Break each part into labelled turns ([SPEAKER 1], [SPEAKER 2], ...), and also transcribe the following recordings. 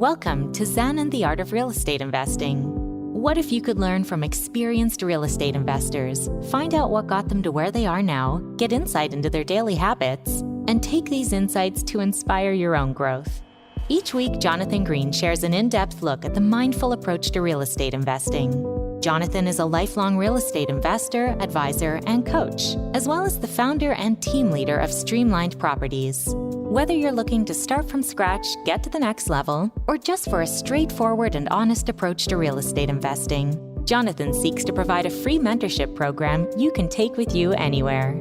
[SPEAKER 1] Welcome to Zen and the Art of Real Estate Investing. What if you could learn from experienced real estate investors, find out what got them to where they are now, get insight into their daily habits, and take these insights to inspire your own growth? Each week, Jonathan Green shares an in-depth look at the mindful approach to real estate investing. Jonathan is a lifelong real estate investor, advisor, and coach, as well as the founder and team leader of Streamlined Properties. Whether you're looking to start from scratch, get to the next level, or just for a straightforward and honest approach to real estate investing, Jonathan seeks to provide a free mentorship program you can take with you anywhere.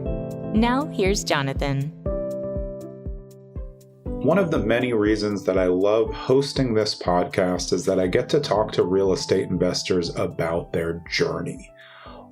[SPEAKER 1] Now, here's Jonathan.
[SPEAKER 2] One of the many reasons that I love hosting this podcast is that I get to talk to real estate investors about their journey.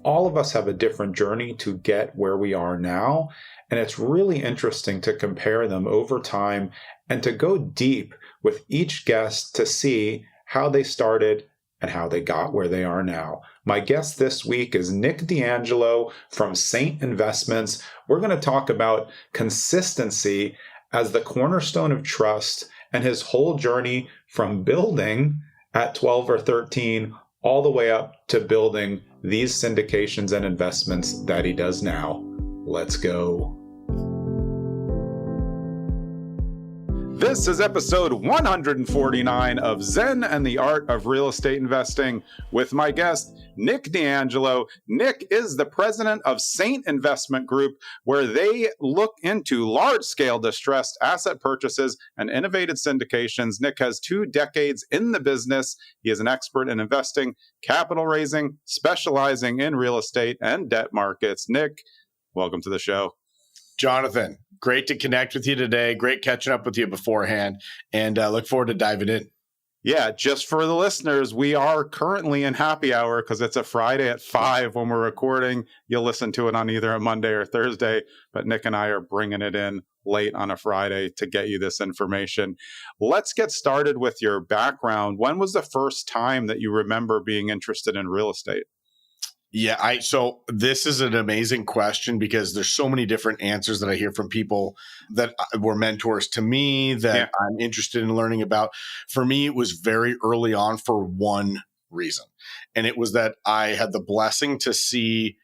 [SPEAKER 2] All of us have a different journey to get where we are now, and it's really interesting to compare them over time and to go deep with each guest to see how they started and how they got where they are now. My guest this week is Nic DeAngelo from Saint Investments. We're going to talk about consistency as the cornerstone of trust and his whole journey from building at 12 or 13 all the way up to building these syndications and investments that he does now. Let's go. This is episode 149 of Zen and the Art of Real Estate Investing with my guest, Nic DeAngelo. Nic is the president of Saint Investment Group, where they look into large-scale distressed asset purchases and innovative syndications. Nic has 2 decades in the business. He is an expert in investing, capital raising, specializing in real estate and debt markets. Nic, welcome to the show.
[SPEAKER 3] Jonathan, great to connect with you today. Great catching up with you beforehand, and look forward to diving in.
[SPEAKER 2] Yeah, just for the listeners, we are currently in happy hour because it's a Friday at 5 when we're recording. You'll listen to it on either a Monday or Thursday, but Nic and I are bringing it in late on a Friday to get you this information. Let's get started with your background. When was the first time that you remember being interested in real estate?
[SPEAKER 3] Yeah, so this is an amazing question because there's so many different answers that I hear from people that were mentors to me that I'm interested in learning about. For me, it was very early on for one reason. And it was that I had the blessing to see,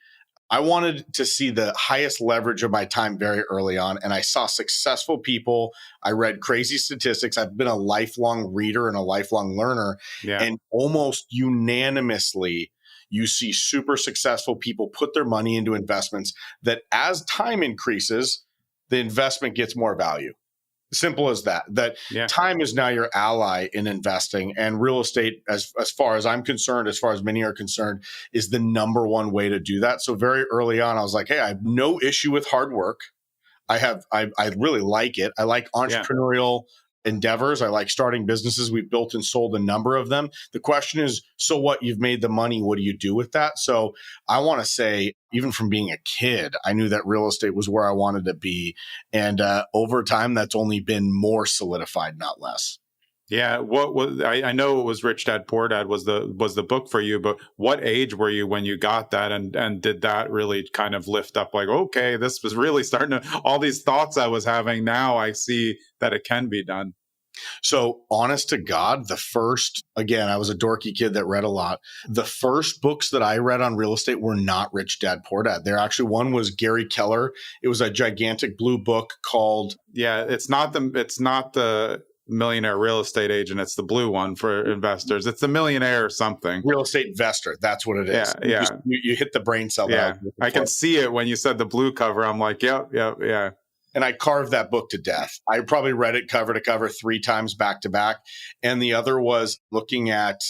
[SPEAKER 3] I wanted to see the highest leverage of my time very early on. And I saw successful people. I read crazy statistics. I've been a lifelong reader and a lifelong learner. And almost unanimously, you see super successful people put their money into investments that as time increases, the investment gets more value. Simple as that. Time is now your ally in investing, and real estate, as far as I'm concerned, as far as many are concerned, is the number one way to do that. So very early on, I was like, hey, I have no issue with hard work. I really like it. I like entrepreneurial endeavors. I like starting businesses. We've built and sold a number of them. The question is, so what? You've made the money. What do you do with that? So I want to say, even from being a kid, I knew that real estate was where I wanted to be. And over time, that's only been more solidified, not less.
[SPEAKER 2] Yeah, what was I know it was Rich Dad Poor Dad was the book for you, but what age were you when you got that, and did that really kind of lift up like, okay, this was really starting to, all these thoughts I was having, now I see that it can be done.
[SPEAKER 3] So honest to God, I was a dorky kid that read a lot. The first books that I read on real estate were not Rich Dad Poor Dad. One was Gary Keller. It was a gigantic blue book called.
[SPEAKER 2] Yeah, it's not the Millionaire Real Estate Agent. It's the blue one for investors. It's the Millionaire something.
[SPEAKER 3] Real Estate Investor. That's what it is.
[SPEAKER 2] Yeah.
[SPEAKER 3] You hit the brain cell.
[SPEAKER 2] Yeah. I can see it when you said the blue cover. I'm like, yep.
[SPEAKER 3] And I carved that book to death. I probably read it cover to cover 3 times back to back. And the other was looking at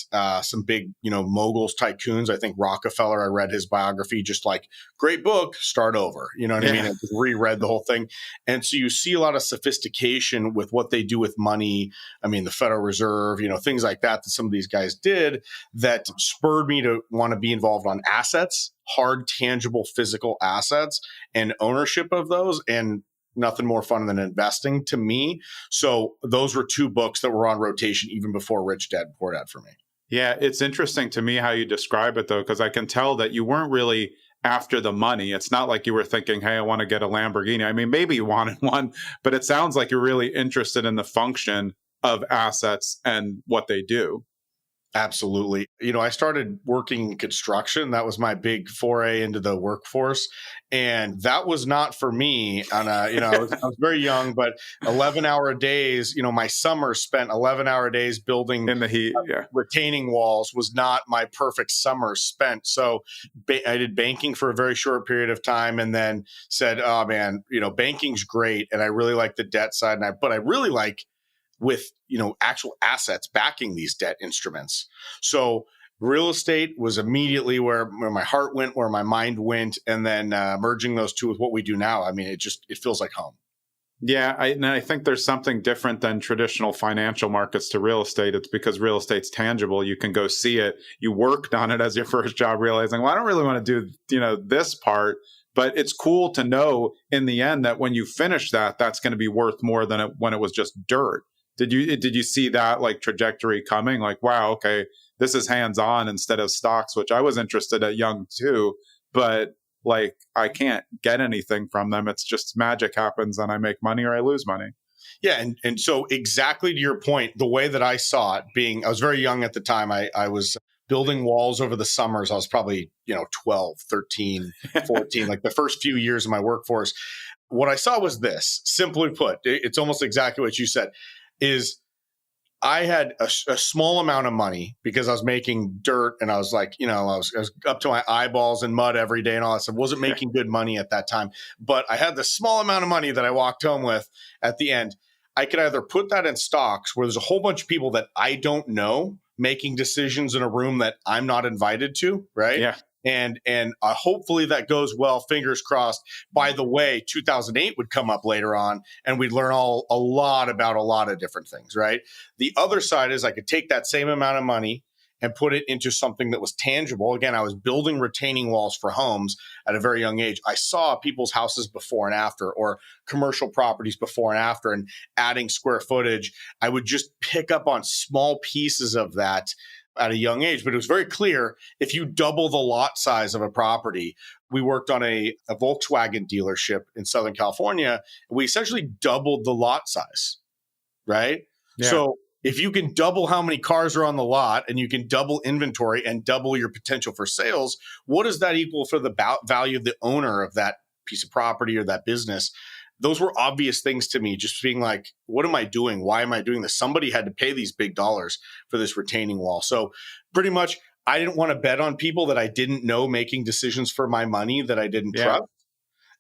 [SPEAKER 3] some big, moguls, tycoons. I think Rockefeller, I read his biography, just like, great book, start over. You know what I mean? I just reread the whole thing. And so you see a lot of sophistication with what they do with money. I mean, the Federal Reserve, things like that some of these guys did that spurred me to want to be involved on assets, hard, tangible, physical assets and ownership of those. And nothing more fun than investing to me. So those were 2 books that were on rotation even before Rich Dad Poor Dad for me.
[SPEAKER 2] Yeah, it's interesting to me how you describe it, though, because I can tell that you weren't really after the money. It's not like you were thinking, hey, I want to get a Lamborghini. I mean, maybe you wanted one, but it sounds like you're really interested in the function of assets and what they do.
[SPEAKER 3] Absolutely. I started working in construction. That was my big foray into the workforce. And that was not for me on I was very young, but 11-hour days, my summer spent 11-hour days building
[SPEAKER 2] In the heat, yeah.
[SPEAKER 3] retaining walls was not my perfect summer spent. So I did banking for a very short period of time and then said, oh man, banking's great. And I really like the debt side. But I really like with actual assets backing these debt instruments. So real estate was immediately where my heart went, where my mind went, and then merging those two with what we do now. I mean, it feels like home.
[SPEAKER 2] Yeah, I think there's something different than traditional financial markets to real estate. It's because real estate's tangible. You can go see it. You worked on it as your first job, realizing, well, I don't really want to do this part. But it's cool to know in the end that when you finish that, that's going to be worth more than when it was just dirt. Did you see that like trajectory coming? Like, wow, okay, this is hands-on instead of stocks, which I was interested at young too, but like I can't get anything from them. It's just magic happens and I make money or I lose money.
[SPEAKER 3] Yeah. And so exactly to your point, the way that I saw it I was very young at the time. I was building walls over the summers. I was probably, 12, 13, 14, like the first few years of my workforce. What I saw was this, simply put, it's almost exactly what you said. Is I had a small amount of money because I was making dirt and I was like, I was up to my eyeballs in mud every day and all that stuff. Wasn't making good money at that time, but I had the small amount of money that I walked home with at the end. I could either put that in stocks where there's a whole bunch of people that I don't know making decisions in a room that I'm not invited to, right?
[SPEAKER 2] Yeah.
[SPEAKER 3] And hopefully that goes well, fingers crossed. By the way, 2008 would come up later on and we'd learn a lot about a lot of different things, right? The other side is I could take that same amount of money and put it into something that was tangible. Again, I was building retaining walls for homes at a very young age. I saw people's houses before and after, or commercial properties before and after, and adding square footage. I would just pick up on small pieces of that at a young age, but it was very clear if you double the lot size of a property. We worked on a Volkswagen dealership in Southern California. We essentially doubled the lot size, right?
[SPEAKER 2] Yeah.
[SPEAKER 3] So if you can double how many cars are on the lot and you can double inventory and double your potential for sales, what does that equal for the value of the owner of that piece of property or that business? Those were obvious things to me, just being like, what am I doing? Why am I doing this? Somebody had to pay these big dollars for this retaining wall. So pretty much, I didn't want to bet on people that I didn't know making decisions for my money that I didn't trust,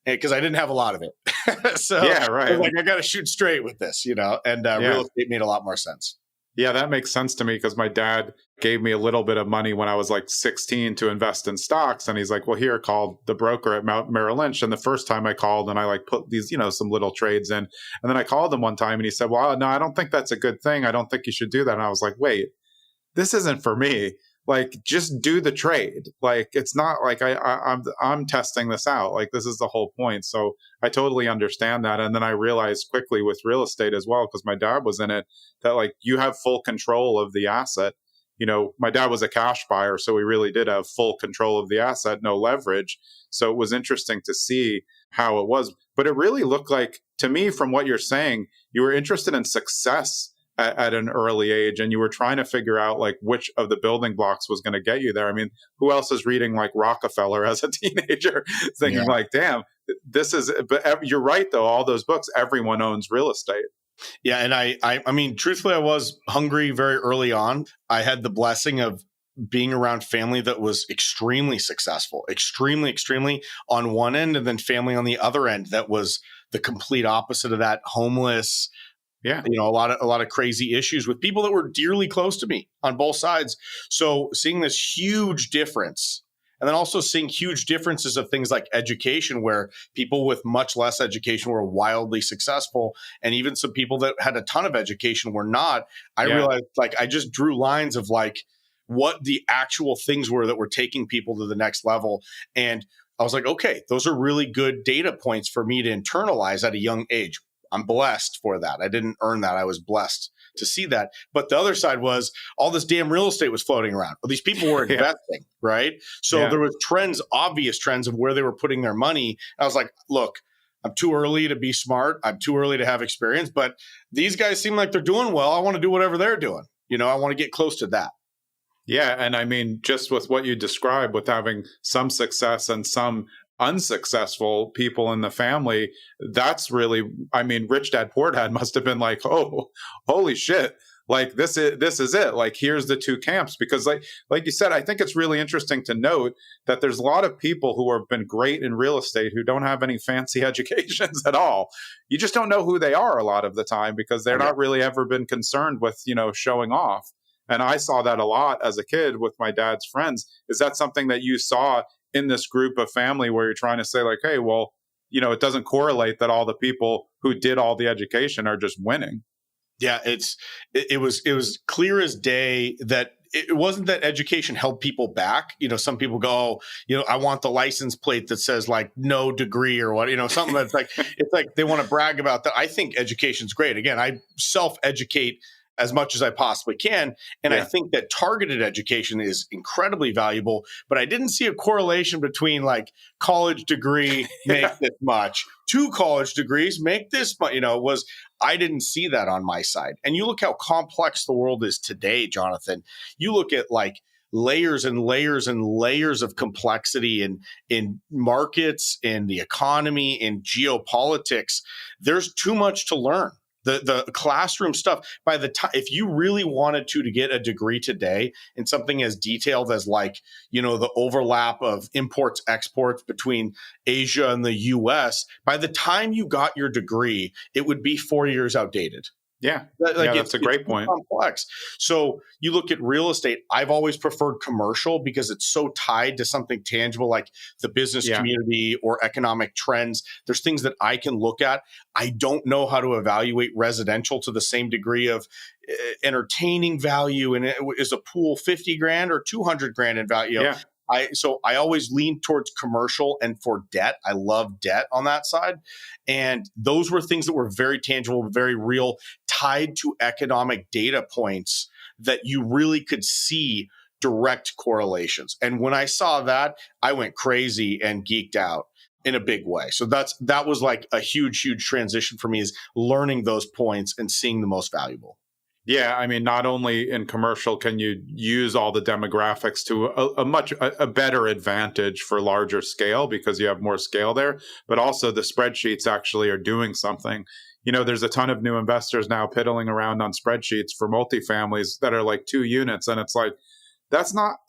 [SPEAKER 3] because I didn't have a lot of it. So
[SPEAKER 2] yeah, right.
[SPEAKER 3] I was like, I got to shoot straight with this, and real estate made a lot more sense.
[SPEAKER 2] Yeah, that makes sense to me because my dad gave me a little bit of money when I was like 16 to invest in stocks. And he's like, well, here, call the broker at Merrill Lynch. And the first time I called and I like put these, some little trades in. And then I called him one time and he said, well, no, I don't think that's a good thing. I don't think you should do that. And I was like, wait, this isn't for me. Like, just do the trade. Like, it's not like I'm testing this out. Like, this is the whole point. So I totally understand that. And then I realized quickly with real estate as well, because my dad was in it, that like you have full control of the asset. My dad was a cash buyer, so we really did have full control of the asset, no leverage. So it was interesting to see how it was. But it really looked like, to me, from what you're saying, you were interested in success at an early age, and you were trying to figure out like which of the building blocks was going to get you there. I mean, who else is reading like Rockefeller as a teenager thinking like, damn, this is, but you're right though. All those books, everyone owns real estate.
[SPEAKER 3] Yeah. And I mean, truthfully, I was hungry very early on. I had the blessing of being around family that was extremely successful, extremely on one end, and then family on the other end that was the complete opposite of that, homeless.
[SPEAKER 2] Yeah.
[SPEAKER 3] A lot of crazy issues with people that were dearly close to me on both sides. So seeing this huge difference, and then also seeing huge differences of things like education, where people with much less education were wildly successful. And even some people that had a ton of education were not. I realized like I just drew lines of like what the actual things were that were taking people to the next level. And I was like, okay, those are really good data points for me to internalize at a young age. I'm blessed for that. I didn't earn that. I was blessed to see that. But the other side was all this damn real estate was floating around. Well, these people were investing, right? So there was obvious trends of where they were putting their money. I was like, look, I'm too early to be smart. I'm too early to have experience, but these guys seem like they're doing well. I want to do whatever they're doing. I want to get close to that.
[SPEAKER 2] Yeah. And I mean, just with what you described, with having some success and some unsuccessful people in the family, that's really, I mean, Rich Dad Poor Dad must have been like, oh, holy shit. Like this is it. Like, here's the two camps. Because like you said, I think it's really interesting to note that there's a lot of people who have been great in real estate who don't have any fancy educations at all. You just don't know who they are a lot of the time because they're not really ever been concerned with, showing off. And I saw that a lot as a kid with my dad's friends. Is that something that you saw in this group of family where you're trying to say like, hey, well, it doesn't correlate that all the people who did all the education are just winning?
[SPEAKER 3] Yeah, it was clear as day that it wasn't that education held people back. Some people go, I want the license plate that says like no degree or what, something that's like, it's like they want to brag about that. I think education's great. Again, I self-educate as much as I possibly can. And I think that targeted education is incredibly valuable, but I didn't see a correlation between like college degree make this much, 2 college degrees make this much, I didn't see that on my side. And you look how complex the world is today, Jonathan. You look at like layers and layers and layers of complexity in markets, in the economy, in geopolitics. There's too much to learn. The classroom stuff, by the time, if you really wanted to get a degree today in something as detailed as like, the overlap of imports, exports between Asia and the US, by the time you got your degree, it would be 4 years outdated.
[SPEAKER 2] Yeah. That's a great point.
[SPEAKER 3] Complex. So you look at real estate, I've always preferred commercial because it's so tied to something tangible like the business community or economic trends. There's things that I can look at. I don't know how to evaluate residential to the same degree of entertaining value. And is a pool 50 grand or 200 grand in value?
[SPEAKER 2] Yeah.
[SPEAKER 3] So I always lean towards commercial and for debt. I love debt on that side. And those were things that were very tangible, very real, tied to economic data points that you really could see direct correlations. And when I saw that, I went crazy and geeked out in a big way. So that was like a huge, huge transition for me, is learning those points and seeing the most valuable.
[SPEAKER 2] Yeah, I mean, not only in commercial can you use all the demographics to a better advantage for larger scale because you have more scale there, but also the spreadsheets actually are doing something. There's a ton of new investors now piddling around on spreadsheets for multifamilies that are like 2 units, and it's like that's not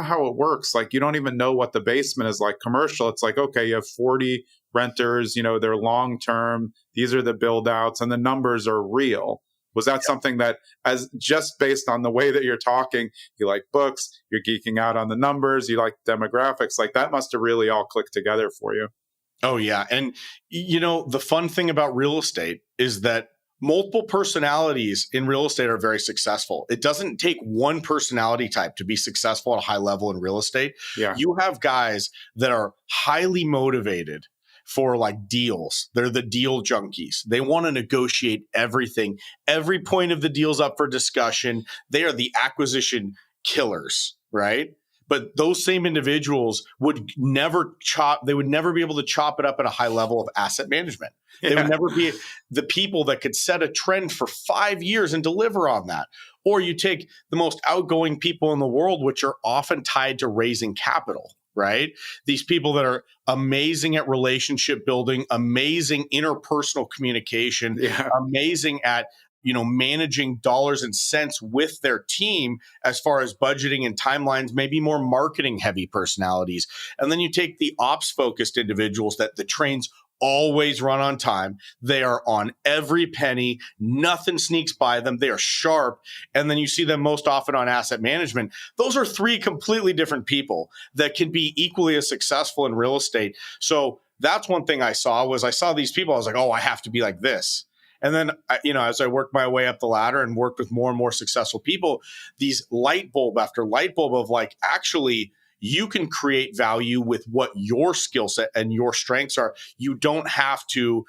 [SPEAKER 2] how it works. Like, you don't even know what the basement is like. Commercial, it's like, okay, you have 40 renters, they're long term, these are the build outs, and the numbers are real. Was that something that, as just based on the way that you're talking, you like books, you're geeking out on the numbers, you like demographics, like that must have really all clicked together for you?
[SPEAKER 3] Oh, yeah. And, the fun thing about real estate is that multiple personalities in real estate are very successful. It doesn't take one personality type to be successful at a high level in real estate.
[SPEAKER 2] Yeah.
[SPEAKER 3] You have guys that are highly motivated for like deals. They're the deal junkies. They want to negotiate everything. Every point of the deal's up for discussion. They are the acquisition killers, right? But those same individuals would never be able to chop it up at a high level of asset management. They would never be the people that could set a trend for 5 years and deliver on that. Or you take the most outgoing people in the world, which are often tied to raising capital, right? These people that are amazing at relationship building, amazing interpersonal communication, amazing at managing dollars and cents with their team as far as budgeting and timelines, maybe more marketing heavy personalities. And then you take the ops focused individuals that the trains always run on time. They are on every penny. Nothing sneaks by them. They are sharp. And then you see them most often on asset management. Those are 3 completely different people that can be equally as successful in real estate. So that's one thing I saw these people. I was like, oh, I have to be like this. And then, as I worked my way up the ladder and worked with more and more successful people, these light bulb after light bulb of like, actually, you can create value with what your skill set and your strengths are. You don't have to,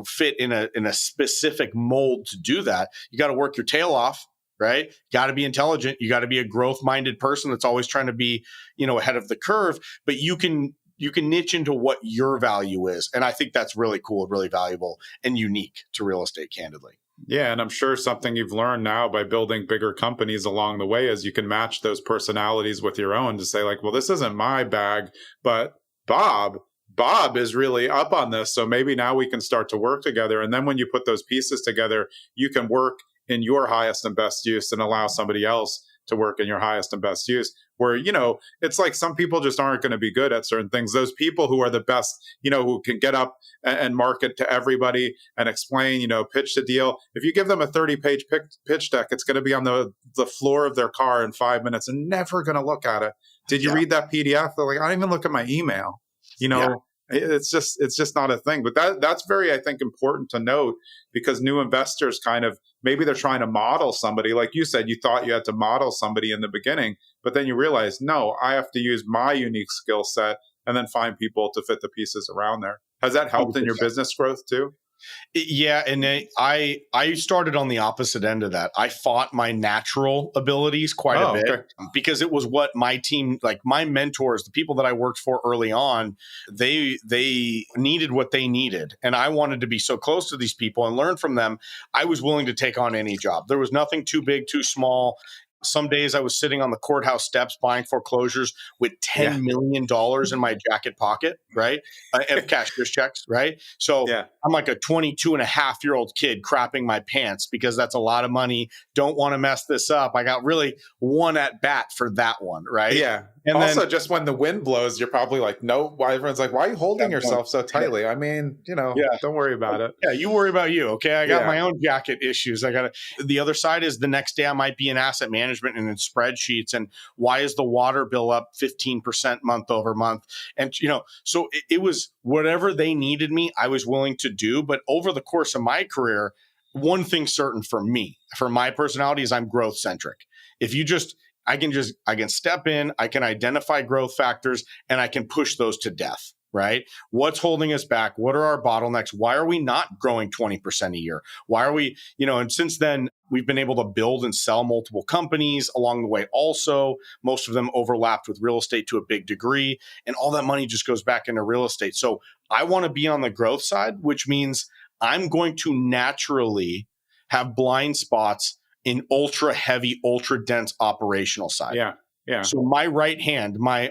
[SPEAKER 3] fit in a specific mold to do that. You got to work your tail off, right? Got to be intelligent. You got to be a growth-minded person that's always trying to be, ahead of the curve. But you can can niche into what your value is. And I think that's really cool, really valuable and unique to real estate, candidly.
[SPEAKER 2] Yeah, and I'm sure something you've learned now by building bigger companies along the way is you can match those personalities with your own to say like, well, this isn't my bag, but Bob is really up on this. So maybe now we can start to work together. And then when you put those pieces together, you can work in your highest and best use and allow somebody else to work in your highest and best use. Where, it's like some people just aren't going to be good at certain things. Those people who are the best, who can get up and market to everybody and explain, pitch the deal. If you give them a 30-page pitch deck, it's going to be on the floor of their car in 5 minutes and never going to look at it. Did you read that PDF? They're like, I don't even look at my email. It's just not a thing. But that's very, I think, important to note, because new investors kind of, maybe they're trying to model somebody. Like you said, you thought you had to model somebody in the beginning, but then you realize, no, I have to use my unique skill set and then find people to fit the pieces around there. Has that helped 100%. In your business growth too?
[SPEAKER 3] Yeah. And I started on the opposite end of that. I fought my natural abilities quite a bit because it was what my team, like my mentors, the people that I worked for early on, they needed what they needed. And I wanted to be so close to these people and learn from them. I was willing to take on any job. There was nothing too big, too small. Some days I was sitting on the courthouse steps buying foreclosures with $10 million in my jacket pocket, right? Of cashier's checks, right? So I'm like a 22-and-a-half-year-old kid crapping my pants because that's a lot of money. Don't want to mess this up. I got really one at bat for that one, right?
[SPEAKER 2] Yeah. And also, then, just when the wind blows, you're probably like, no, why everyone's like, why are you holding yourself so tightly? I mean, don't worry about it.
[SPEAKER 3] Yeah, you worry about you. Okay. I got my own jacket issues. The other side is the next day I might be in asset management and in spreadsheets. And why is the water bill up 15% month over month? And, so it was whatever they needed me, I was willing to do. But over the course of my career, one thing certain for me, for my personality, is I'm growth centric. I can step in, I can identify growth factors, and I can push those to death, right? What's holding us back? What are our bottlenecks? Why are we not growing 20% a year? Why are we, and since then, we've been able to build and sell multiple companies along the way also. Most of them overlapped with real estate to a big degree, and all that money just goes back into real estate. So I want to be on the growth side, which means I'm going to naturally have blind spots in ultra heavy, ultra dense operational side.
[SPEAKER 2] Yeah.
[SPEAKER 3] So my right hand, my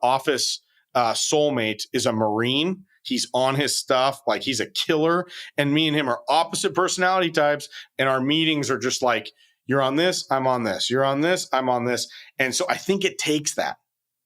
[SPEAKER 3] office soulmate is a Marine. He's on his stuff, like he's a killer. And me and him are opposite personality types. And our meetings are just like, you're on this, I'm on this. You're on this, I'm on this. And so I think it takes that.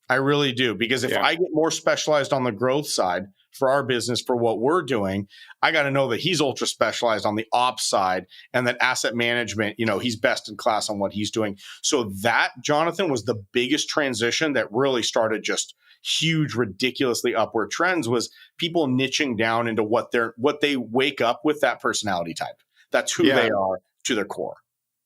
[SPEAKER 3] I really do. Because if I get more specialized on the growth side for our business, for what we're doing, I got to know that he's ultra specialized on the ops side, and that asset management, he's best in class on what he's doing. So that, Jonathan, was the biggest transition that really started just huge, ridiculously upward trends, was people niching down into what they wake up with, that personality type. That's who they are to their core.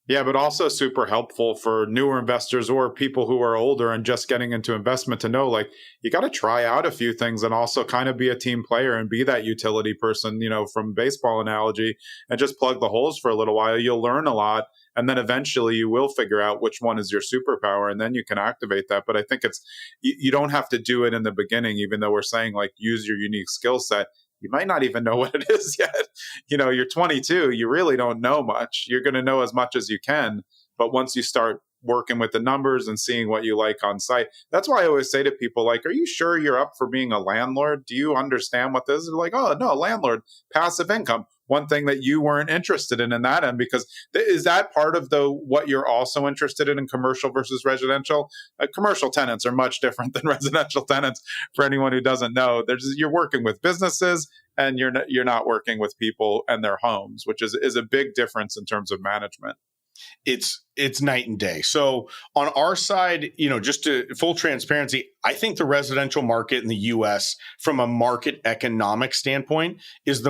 [SPEAKER 2] Yeah, but also super helpful for newer investors or people who are older and just getting into investment to know, like, you got to try out a few things and also kind of be a team player and be that utility person, from baseball analogy, and just plug the holes for a little while. You'll learn a lot. And then eventually you will figure out which one is your superpower, and then you can activate that. But I think you don't have to do it in the beginning, even though we're saying like use your unique skill set. You might not even know what it is yet. You're 22, you really don't know much. You're going to know as much as you can. But once you start working with the numbers and seeing what you like on site, that's why I always say to people, like, are you sure you're up for being a landlord? Do you understand what this is? Like, oh, no, landlord, passive income. One thing that you weren't interested in that end, because is that part of what you're also interested in commercial versus residential? Commercial tenants are much different than residential tenants. For anyone who doesn't know, you're working with businesses and you're not working with people and their homes, which is a big difference in terms of management.
[SPEAKER 3] It's night and day. So on our side, just to full transparency, I think the residential market in the U.S. from a market economic standpoint is the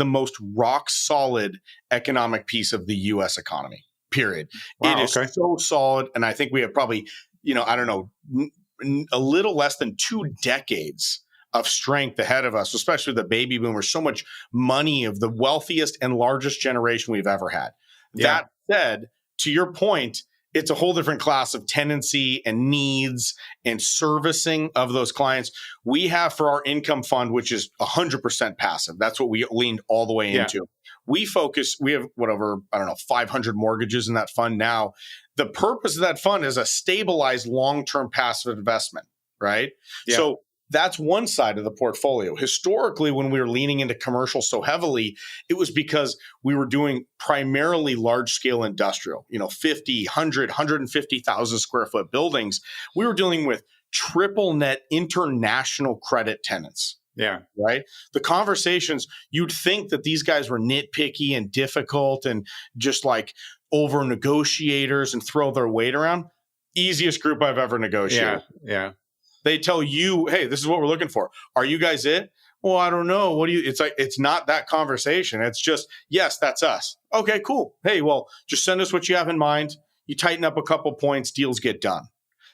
[SPEAKER 3] most rock solid economic piece of the U.S. economy. Period. Wow, it is so solid, and I think we have probably, a little less than 2 decades of strength ahead of us, especially the baby boomers. So much money, of the wealthiest and largest generation we've ever had. That said, to your point, it's a whole different class of tenancy and needs and servicing of those clients. We have for our income fund, which is 100% passive. That's what we leaned all the way into. We have whatever, 500 mortgages in that fund now. The purpose of that fund is a stabilized long-term passive investment, right?
[SPEAKER 2] Yeah.
[SPEAKER 3] So that's one side of the portfolio. Historically, when we were leaning into commercial so heavily, it was because we were doing primarily large-scale industrial, 50, 100, 150,000 square foot buildings. We were dealing with triple net international credit tenants.
[SPEAKER 2] Yeah.
[SPEAKER 3] Right. The conversations, you'd think that these guys were nitpicky and difficult and just like over negotiators and throw their weight around. Easiest group I've ever negotiated.
[SPEAKER 2] Yeah.
[SPEAKER 3] They tell you, hey, this is what we're looking for. Are you guys it? Well, I don't know. It's not that conversation. It's just, yes, that's us. Okay, cool. Hey, well, just send us what you have in mind. You tighten up a couple points, deals get done.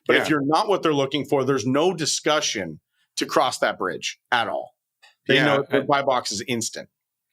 [SPEAKER 3] But if you're not what they're looking for, there's no discussion to cross that bridge at all. They know the buy box is instant.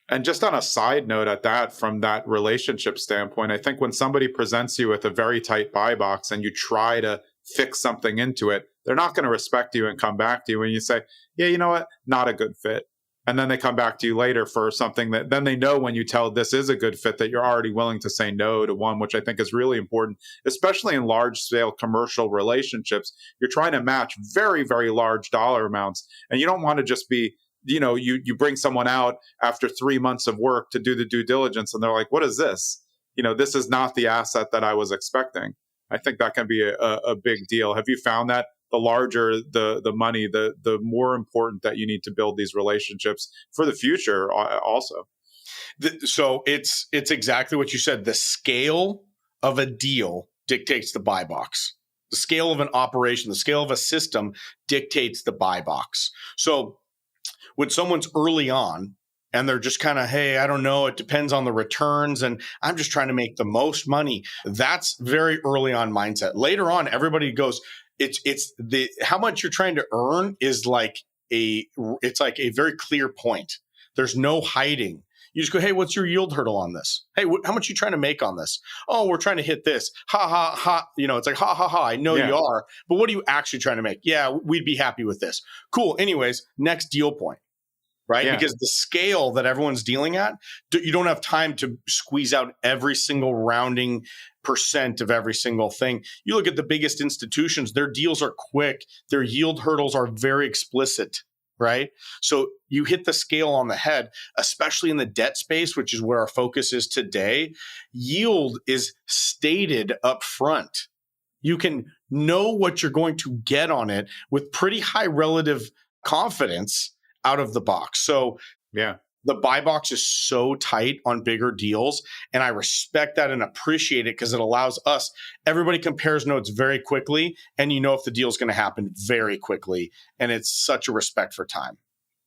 [SPEAKER 2] And just on a side note at that, from that relationship standpoint, I think when somebody presents you with a very tight buy box and you try to fix something into it, they're not going to respect you and come back to you when you say, yeah, you know what, not a good fit. And then they come back to you later for something that then they know when you tell this is a good fit that you're already willing to say no to one, which I think is really important, especially in large scale commercial relationships. You're trying to match very, very large dollar amounts. And you don't want to just be, you bring someone out after 3 months of work to do the due diligence and they're like, what is this? This is not the asset that I was expecting. I think that can be a big deal. Have you found that the larger the money, the more important that you need to build these relationships for the future also?
[SPEAKER 3] So it's exactly what you said. The scale of a deal dictates the buy box. The scale of an operation, the scale of a system dictates the buy box. So when someone's early on and they're just kind of, hey, I don't know, it depends on the returns and I'm just trying to make the most money. That's very early on mindset. Later on, everybody goes, it's the how much you're trying to earn is like it's like a very clear point. There's no hiding. You just go, hey, what's your yield hurdle on this? Hey, how much are you trying to make on this? Oh, we're trying to hit this. Ha, ha, ha. It's like, ha, ha, ha. I know you are. But what are you actually trying to make? Yeah, we'd be happy with this. Cool. Anyways, next deal point. Right? Because the scale that everyone's dealing at, you don't have time to squeeze out every single rounding percent of every single thing. You look at the biggest institutions, their deals are quick. Their yield hurdles are very explicit, right? So you hit the scale on the head, especially in the debt space, which is where our focus is today. Yield is stated up front. You can know what you're going to get on it with pretty high relative confidence out of the box. So the buy box is so tight on bigger deals. And I respect that and appreciate it because it allows us, everybody compares notes very quickly. And you know if the deal is going to happen very quickly. And it's such a respect for time.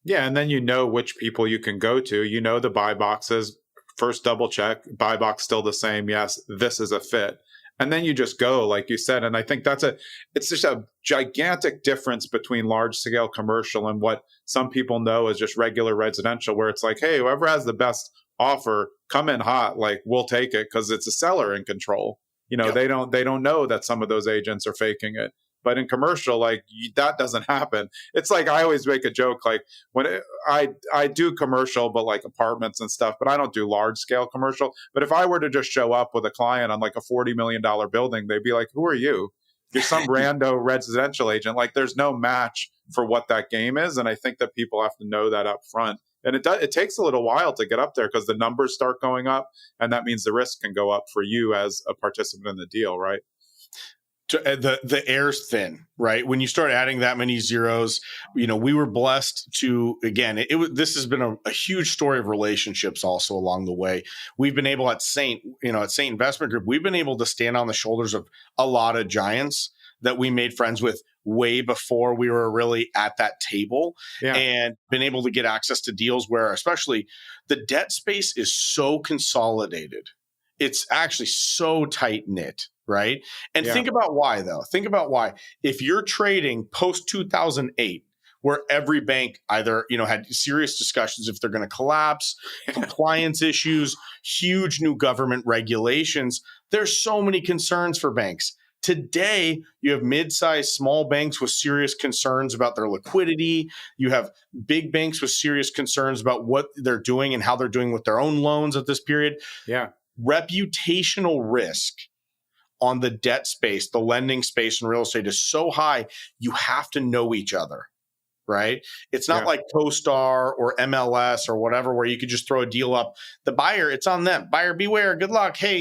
[SPEAKER 2] Yeah. And then you know which people you can go to. The buy boxes, first double check, buy box still the same. Yes, this is a fit. And then you just go, like you said. And I think it's just a gigantic difference between large scale commercial and what some people know as just regular residential, where it's like, hey, whoever has the best offer, come in hot, like we'll take it because it's a seller in control. They don't know that some of those agents are faking it. But in commercial, that doesn't happen. It's like I always make a joke, like when I do commercial, but like apartments and stuff, but I don't do large scale commercial. But if I were to just show up with a client on like a $40 million building, they'd be like, who are you? You're some rando residential agent. Like there's no match for what that game is. And I think that people have to know that up front. And it takes a little while to get up there because the numbers start going up. And that means the risk can go up for you as a participant in the deal, right?
[SPEAKER 3] The air's thin, right? When you start adding that many zeros, we were blessed to, again, this has been a huge story of relationships also along the way. We've been able at Saint Investment Group, we've been able to stand on the shoulders of a lot of giants that we made friends with way before we were really at that table and been able to get access to deals where especially the debt space is so consolidated. It's actually so tight knit. Right. And think about why, though. Think about why. If you're trading post 2008 where every bank either, had serious discussions if they're going to collapse, compliance issues, huge new government regulations. There's so many concerns for banks. Today, you have mid-sized small banks with serious concerns about their liquidity. You have big banks with serious concerns about what they're doing and how they're doing with their own loans at this period.
[SPEAKER 2] Yeah.
[SPEAKER 3] Reputational risk on the debt space, the lending space in real estate is so high, you have to know each other, right? It's not like CoStar or MLS or whatever, where you could just throw a deal up. The buyer, it's on them. Buyer beware, good luck. Hey,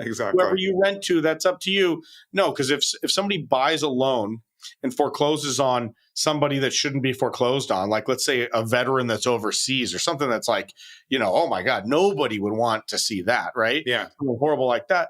[SPEAKER 2] exactly.
[SPEAKER 3] Whoever you rent to, that's up to you. No, because if somebody buys a loan and forecloses on somebody that shouldn't be foreclosed on, like let's say a veteran that's overseas or something that's like, oh my God, nobody would want to see that, right?
[SPEAKER 2] Yeah.
[SPEAKER 3] Something horrible like that.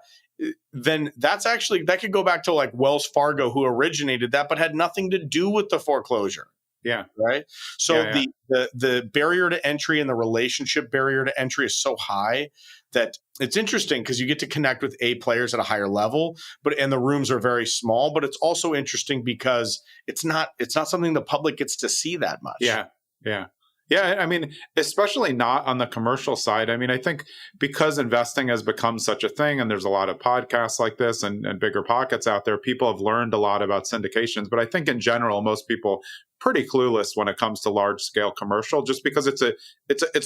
[SPEAKER 3] Then that could go back to like Wells Fargo, who originated that, but had nothing to do with the foreclosure.
[SPEAKER 2] Yeah.
[SPEAKER 3] Right. So the barrier to entry and the relationship barrier to entry is so high that it's interesting because you get to connect with A players at a higher level, and the rooms are very small. But it's also interesting because it's not something the public gets to see that much.
[SPEAKER 2] Yeah. Yeah. Yeah, I mean, especially not on the commercial side. I mean, I think because investing has become such a thing, and there's a lot of podcasts like this and bigger pockets out there, people have learned a lot about syndications. But I think in general, most people pretty clueless when it comes to large scale commercial, just because it's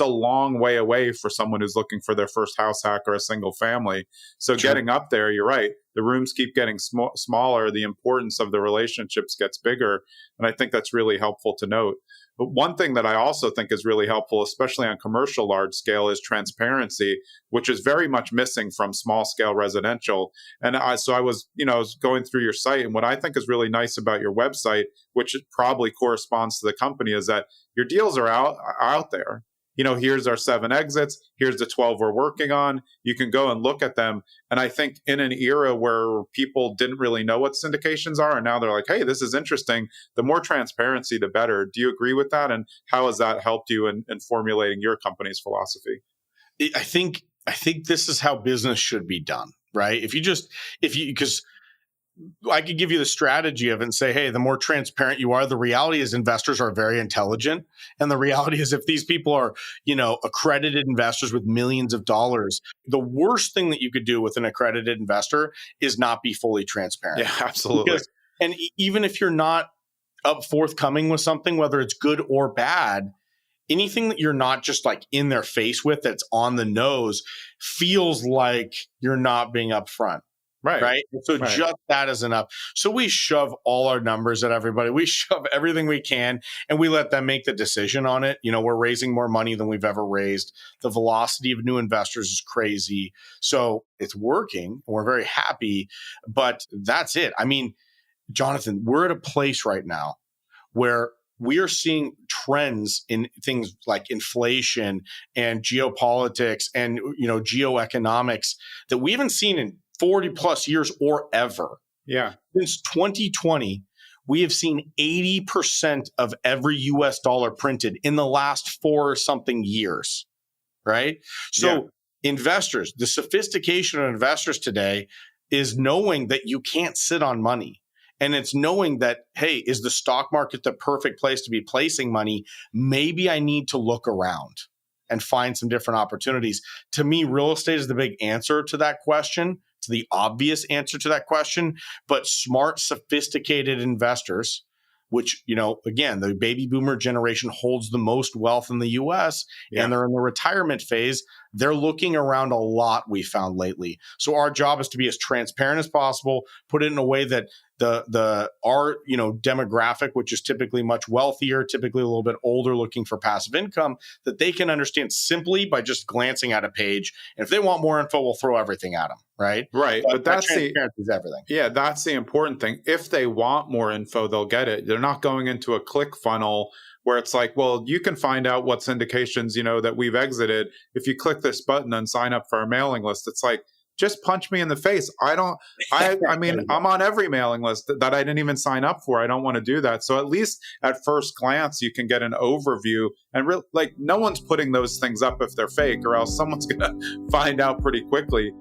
[SPEAKER 2] a long way away for someone who's looking for their first house hack or a single family. So getting up there, you're right. The rooms keep getting smaller. The importance of the relationships gets bigger. And I think that's really helpful to note. But one thing that I also think is really helpful, especially on commercial large scale, is transparency, which is very much missing from small scale residential. And I was going through your site, and what I think is really nice about your website, which probably corresponds to the company, is that your deals are out there. Here's our 7 exits. Here's the 12 we're working on. You can go and look at them. And I think in an era where people didn't really know what syndications are, and now they're like, hey, this is interesting. The more transparency, the better. Do you agree with that? And how has that helped you in formulating your company's philosophy?
[SPEAKER 3] I think this is how business should be done, right? Because I could give you the strategy of it and say, hey, the more transparent you are, the reality is investors are very intelligent. And the reality is if these people are, accredited investors with millions of dollars, the worst thing that you could do with an accredited investor is not be fully transparent.
[SPEAKER 2] Yeah, absolutely.
[SPEAKER 3] And even if you're not forthcoming with something, whether it's good or bad, anything that you're not just like in their face with that's on the nose feels like you're not being upfront. Right. So just that is enough. So we shove all our numbers at everybody. We shove everything we can and we let them make the decision on it. We're raising more money than we've ever raised. The velocity of new investors is crazy. So it's working. We're very happy, but that's it. I mean, Jonathan, we're at a place right now where we are seeing trends in things like inflation and geopolitics and, geoeconomics that we haven't seen in 40 plus years or ever.
[SPEAKER 2] Yeah.
[SPEAKER 3] Since 2020, we have seen 80% of every US dollar printed in the last 4 or something years, right? So investors, the sophistication of investors today is knowing that you can't sit on money. And it's knowing that, hey, is the stock market the perfect place to be placing money? Maybe I need to look around and find some different opportunities. To me, real estate is the big answer to that question. It's the obvious answer to that question, but smart, sophisticated investors, which, again, the baby boomer generation holds the most wealth in the US and they're in the retirement phase. They're looking around a lot, we found lately. So our job is to be as transparent as possible, put it in a way that our demographic, which is typically much wealthier, typically a little bit older, looking for passive income, that they can understand simply by just glancing at a page. And if they want more info, we'll throw everything at them, right?
[SPEAKER 2] Right. But that's
[SPEAKER 3] transparency is everything.
[SPEAKER 2] Yeah, that's the important thing. If they want more info, they'll get it. They're not going into a click funnel where it's like, well, you can find out what syndications, that we've exited if you click this button and sign up for our mailing list. It's like, just punch me in the face. I mean, I'm on every mailing list that I didn't even sign up for. I don't want to do that. So at least at first glance, you can get an overview and no one's putting those things up if they're fake, or else someone's going to find out pretty quickly.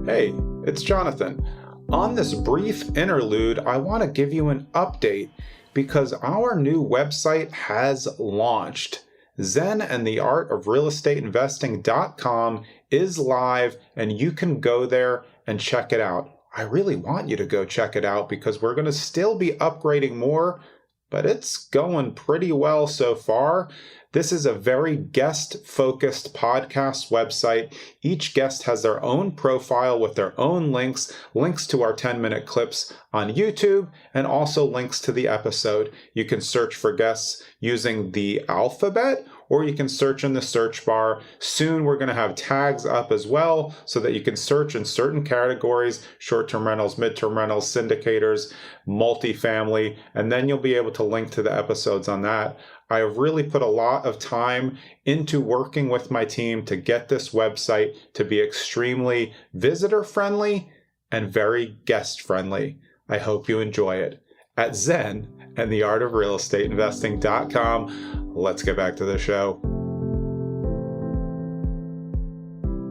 [SPEAKER 2] Hey, it's Jonathan. On this brief interlude, I want to give you an update because our new website has launched. zenandtheartofrealestateInvesting.com is live, and you can go there and check it out. I really want you to go check it out because we're going to still be upgrading more, but it's going pretty well so far. This is a very guest-focused podcast website. Each guest has their own profile with their own links to our 10-minute clips on YouTube, and also links to the episode. You can search for guests using the alphabet, or you can search in the search bar. Soon we're going to have tags up as well so that you can search in certain categories: short-term rentals, mid-term rentals, syndicators, multifamily, and then you'll be able to link to the episodes on that. I have really put a lot of time into working with my team to get this website to be extremely visitor-friendly and very guest-friendly. I hope you enjoy it. At zenandtheartofrealestateInvesting.com, let's get back to the show.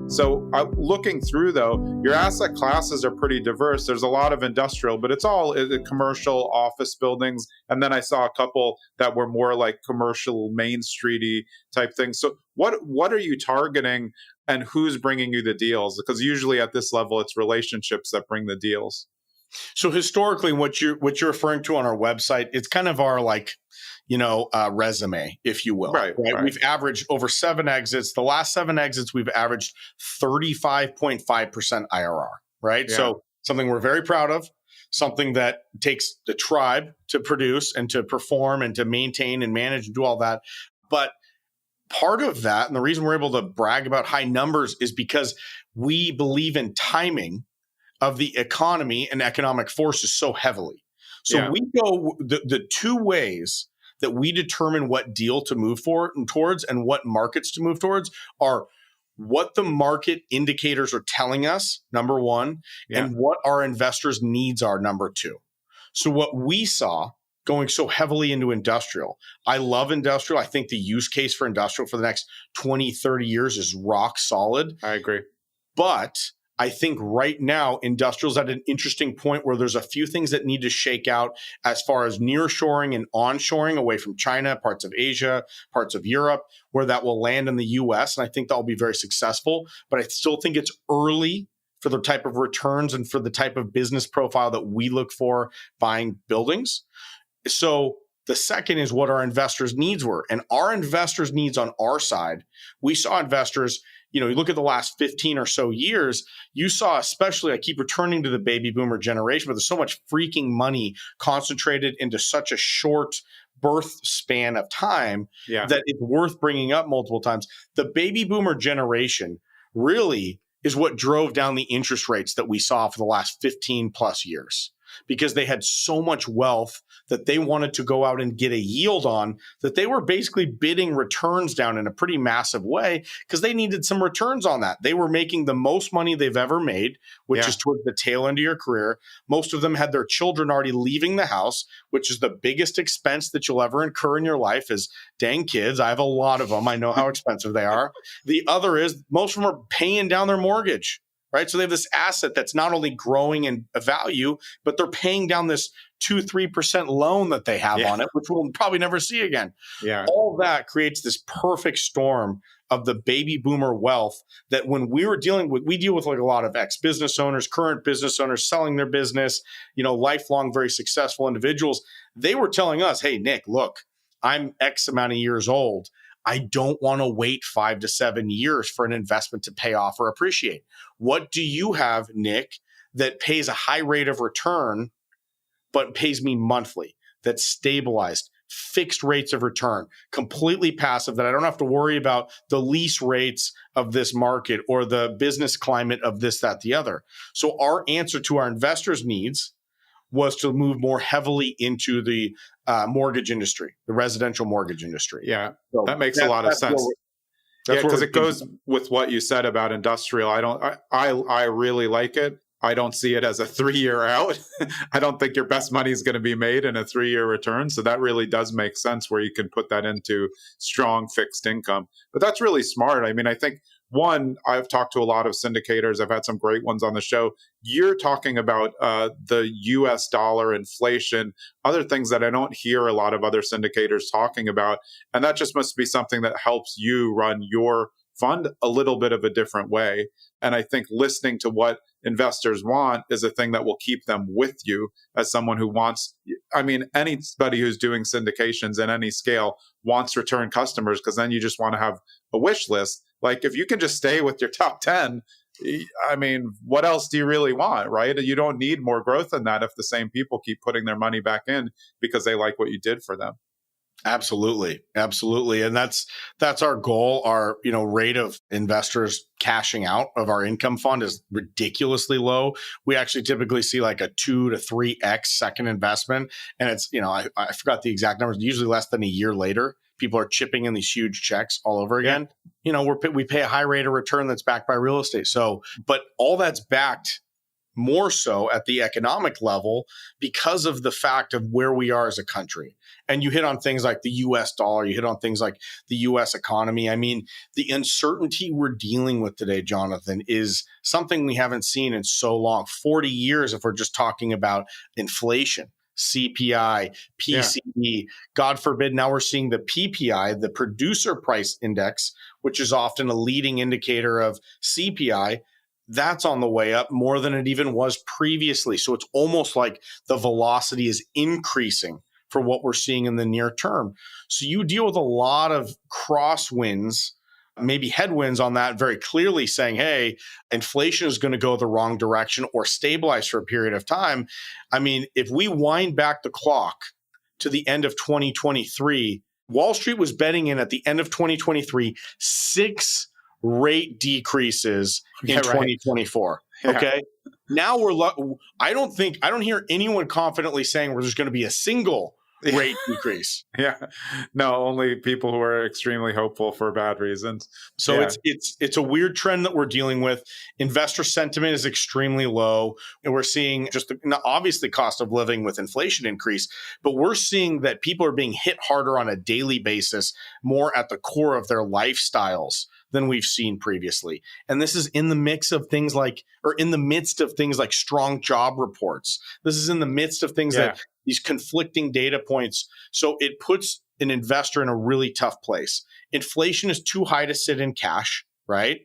[SPEAKER 2] So looking through, though, your asset classes are pretty diverse. There's a lot of industrial, but it's all commercial office buildings. And then I saw a couple that were more like commercial Main Street-y type things. So what are you targeting, and who's bringing you the deals? Because usually at this level, it's relationships that bring the deals.
[SPEAKER 3] So historically, what you're referring to on our website, it's kind of our resume, if you will. Right. We've averaged over 7 exits. The last 7 exits, we've averaged 35.5% IRR. Right. Yeah. So something we're very proud of, something that takes the tribe to produce and to perform and to maintain and manage and do all that. But part of that, and the reason we're able to brag about high numbers, is because we believe in timing of the economy and economic forces so heavily. So we go the two ways that we determine what deal to move forward and towards and what markets to move towards are what the market indicators are telling us, number one, and what our investors' needs are, number two. So what we saw going so heavily into industrial, I love industrial. I think the use case for industrial for the next 20, 30 years is rock solid.
[SPEAKER 2] I agree.
[SPEAKER 3] But I think right now, industrial's at an interesting point where there's a few things that need to shake out as far as nearshoring and onshoring away from China, parts of Asia, parts of Europe, where that will land in the US. And I think that will be very successful. But I still think it's early for the type of returns and for the type of business profile that we look for buying buildings. So the second is what our investors' needs were. And our investors' needs on our side, we saw investors, you look at the last 15 or so years, you saw, especially, I keep returning to the baby boomer generation, but there's so much freaking money concentrated into such a short birth span of time that it's worth bringing up multiple times. The baby boomer generation really is what drove down the interest rates that we saw for the last 15 plus years, because they had so much wealth that they wanted to go out and get a yield on, that they were basically bidding returns down in a pretty massive way because they needed some returns on that. They were making the most money they've ever made, which is towards the tail end of your career. Most of them had their children already leaving the house, which is the biggest expense that you'll ever incur in your life is dang kids. I have a lot of them. I know how expensive they are. The other is most of them are paying down their mortgage. Right. So they have this asset that's not only growing in value, but they're paying down this 2-3% loan that they have on it, which we'll probably never see again. Yeah. All that creates this perfect storm of the baby boomer wealth that when we were we deal with like a lot of ex-business owners, current business owners selling their business, lifelong, very successful individuals. They were telling us, hey, Nick, look, I'm X amount of years old. I don't want to wait 5 to 7 years for an investment to pay off or appreciate. What do you have, Nick, that pays a high rate of return, but pays me monthly, that's stabilized, fixed rates of return, completely passive, that I don't have to worry about the lease rates of this market or the business climate of this, that, the other. So our answer to our investors' needs was to move more heavily into the mortgage industry, the residential mortgage industry.
[SPEAKER 2] Yeah, so that makes a lot of sense. Because it goes with what you said about industrial. I really like it. I don't see it as a 3-year out. I don't think your best money is going to be made in a 3-year return. So that really does make sense where you can put that into strong fixed income. But that's really smart. I mean, I think one, I've talked to a lot of syndicators. I've had some great ones on the show. You're talking about the US dollar, inflation, other things that I don't hear a lot of other syndicators talking about. And that just must be something that helps you run your fund a little bit of a different way. And I think listening to what investors want is a thing that will keep them with you as someone who wants, I mean, anybody who's doing syndications at any scale wants return customers, because then you just want to have a wish list. Like if you can just stay with your top 10, I mean, what else do you really want, right? You don't need more growth than that if the same people keep putting their money back in because they like what you did for them.
[SPEAKER 3] Absolutely. Absolutely. And that's our goal. Our, rate of investors cashing out of our income fund is ridiculously low. We actually typically see like a 2 to 3x second investment. And it's, I forgot the exact numbers, usually less than a year later. People are chipping in these huge checks all over again. Yeah. We pay a high rate of return that's backed by real estate. So, but all that's backed more so at the economic level because of the fact of where we are as a country. And you hit on things like the US dollar, you hit on things like the US economy. I mean, the uncertainty we're dealing with today, Jonathan, is something we haven't seen in so long, 40 years if we're just talking about inflation. CPI, PCE, God forbid, now we're seeing the PPI, the producer price index, which is often a leading indicator of CPI. That's on the way up more than it even was previously. So it's almost like the velocity is increasing for what we're seeing in the near term. So you deal with a lot of crosswinds, maybe headwinds on that, very clearly saying, hey, inflation is going to go the wrong direction or stabilize for a period of time. I mean, if we wind back the clock to the end of 2023, Wall Street was betting in at the end of 2023, 6 rate decreases in 2024.
[SPEAKER 2] Yeah.
[SPEAKER 3] Okay. Now I don't hear anyone confidently saying where there's going to be a single rate decrease.
[SPEAKER 2] Yeah. No, only people who are extremely hopeful for bad reasons.
[SPEAKER 3] So it's a weird trend that we're dealing with. Investor sentiment is extremely low. And we're seeing just obviously cost of living with inflation increase, but we're seeing that people are being hit harder on a daily basis, more at the core of their lifestyles than we've seen previously. And this is in the midst of things like strong job reports. This is in the midst of things that these conflicting data points. So it puts an investor in a really tough place. Inflation is too high to sit in cash, right?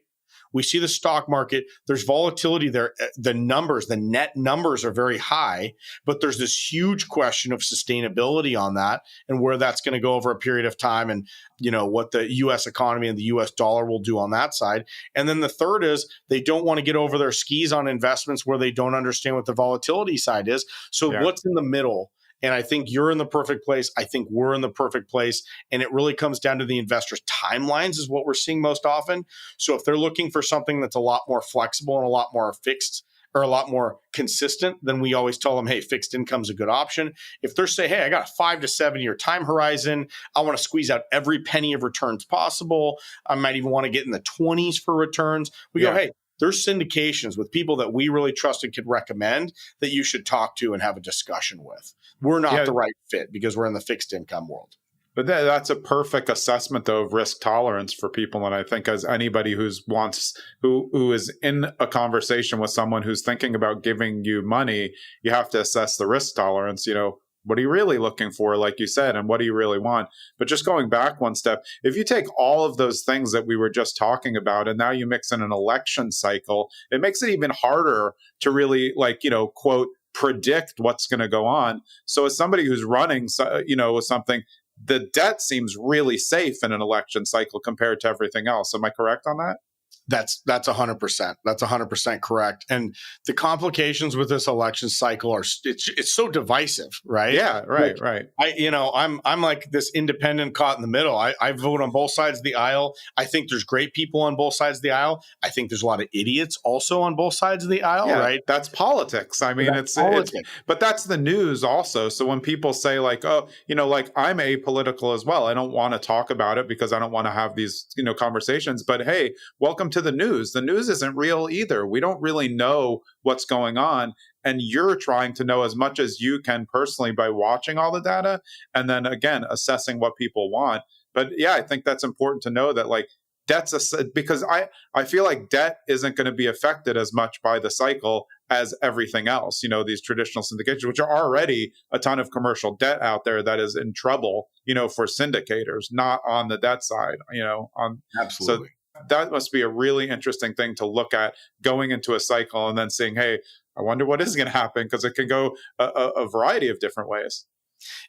[SPEAKER 3] We see the stock market, there's volatility there. The net numbers are very high, but there's this huge question of sustainability on that and where that's going to go over a period of time and, what the US economy and the US dollar will do on that side. And then the third is they don't want to get over their skis on investments where they don't understand what the volatility side is. So what's in the middle? And I think you're in the perfect place. I think we're in the perfect place. And it really comes down to the investors' timelines is what we're seeing most often. So if they're looking for something that's a lot more flexible and a lot more fixed or a lot more consistent, then we always tell them, hey, fixed income is a good option. If they're saying, hey, I got a 5 to 7 year time horizon, I want to squeeze out every penny of returns possible. I might even want to get in the 20s for returns. We go, hey, there's syndications with people that we really trust and could recommend that you should talk to and have a discussion with. We're not the right fit because we're in the fixed income world.
[SPEAKER 2] But that's a perfect assessment, though, of risk tolerance for people. And I think as anybody who is in a conversation with someone who's thinking about giving you money, you have to assess the risk tolerance. What are you really looking for, like you said, and what do you really want? But just going back one step, if you take all of those things that we were just talking about, and now you mix in an election cycle, it makes it even harder to really, quote, predict what's going to go on. So as somebody who's running, with something, the debt seems really safe in an election cycle compared to everything else. Am I correct on that?
[SPEAKER 3] That's 100%. That's 100% correct. And the complications with this election cycle are it's so divisive, right?
[SPEAKER 2] Yeah, right, right.
[SPEAKER 3] I'm like this independent caught in the middle. I vote on both sides of the aisle. I think there's great people on both sides of the aisle. I think there's a lot of idiots also on both sides of the aisle, right?
[SPEAKER 2] That's politics. I mean, it's but that's the news also. So when people say like, oh, I'm apolitical as well. I don't want to talk about it because I don't want to have these, conversations. But hey, welcome to the news. The news isn't real either. We don't really know what's going on. And you're trying to know as much as you can personally by watching all the data and then, again, assessing what people want. But yeah, I think that's important to know that, like, because I feel like debt isn't going to be affected as much by the cycle as everything else. These traditional syndications, which are already a ton of commercial debt out there that is in trouble, for syndicators, not on the debt side,
[SPEAKER 3] Absolutely.
[SPEAKER 2] So that must be a really interesting thing to look at going into a cycle and then saying, hey, I wonder what is going to happen, because it can go a variety of different ways.